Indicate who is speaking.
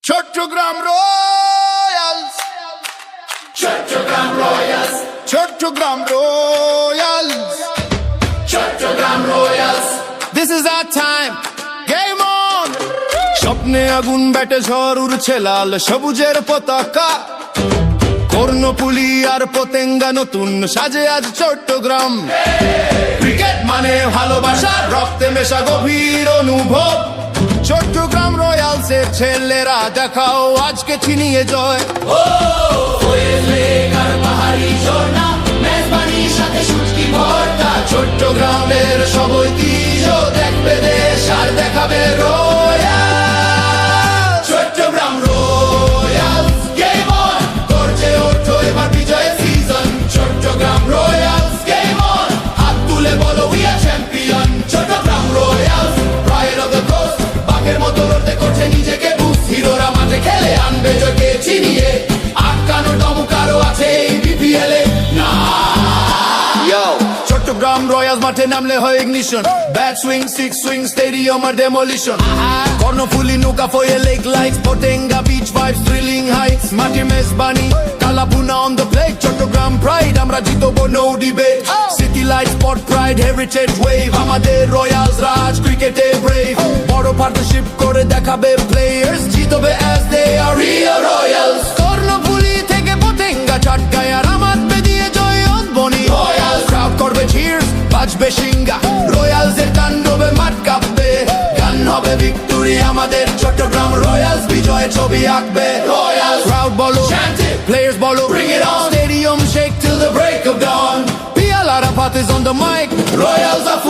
Speaker 1: Chittagong Royals,
Speaker 2: Chattogram Royals,
Speaker 1: Chattogram Royals,
Speaker 2: Chattogram Royals,
Speaker 1: This is our time, game on! স্বপ্নে আগুন ব্যাটে ঝড় উড়ছে লাল সবুজের পতাকা, কর্ণপুলি আর পতেঙ্গা নতুন সাজে আজ চট্টগ্রাম। ক্রিকেট মানে ভালোবাসা, রক্তে মেশা গভীর অনুভব। চট্টগ্রাম রয়্যালসের ছেলেরা দেখাও আজকে ছিনিয়ে জয়।
Speaker 2: ওয়েল লেক আর পাহাড়ি ঝর্ণা, মেজবানির সাথে শুটকি ভর্তা।
Speaker 1: চট্টগ্রামের সব ঐতিহ্য দেখবে দেশ আর দেখাবে royal.
Speaker 2: Chattogram Royals, game on,
Speaker 1: গর্জে ওঠো এবার বিজয়ের season.
Speaker 2: Chattogram Royals, game on,
Speaker 1: হাত তুলে বলো we are champion.
Speaker 2: Chattogram Royals,
Speaker 1: pride of the coast, বাঘের মতো লড়তে করছে নিজেকে বুস্ট। হিরোরা মাঠে খেলে আনবে জয়কে ছিনিয়ে, আটকানো দমকারও আছে এই বিপিএল এ। না চট্টগ্রাম রয়্যালস মাঠে নামলে হয় ignition, bat swing, six swing, stadium আর ডেমোলিশন। কর্ণফুলি, নৌকা, Foy's, Lake lights, Patenga, beach vibes, thrilling heights. মাটির Mezbani, kala bhuna on the plate. Chattogram pride, আমরা জিতবো no debate. City light, spot pride, heritage wave, আমাদের রয়্যালস রাজ ক্রিকেটে ব্রেভ। বড় পার্টনারশিপ করে দেখাবে প্লেয়ার্স, জিতবে as they are real Royals. Karnaphuli থেকে পতেঙ্গা, চাটগাঁয় আর আমাদের দিয়ে জয় বনি রয়্যালস। ক্রাউড করবে চিয়ার্স, বাজবে সিঙ্গা, রয়্যালস এর তাণ্ডবে মাঠ কাঁপবে। গান হবে ভিক্টোরি আমাদের, চট্টগ্রাম রয়্যালস বিজয়ের ছবি আঁকবে। রয়্যালস ক্রাউড বলো,
Speaker 2: chant it,
Speaker 1: players বলো,
Speaker 2: bring it on,
Speaker 1: stadium shake till the break of dawn. Pial Arafat is on the mic, Royals are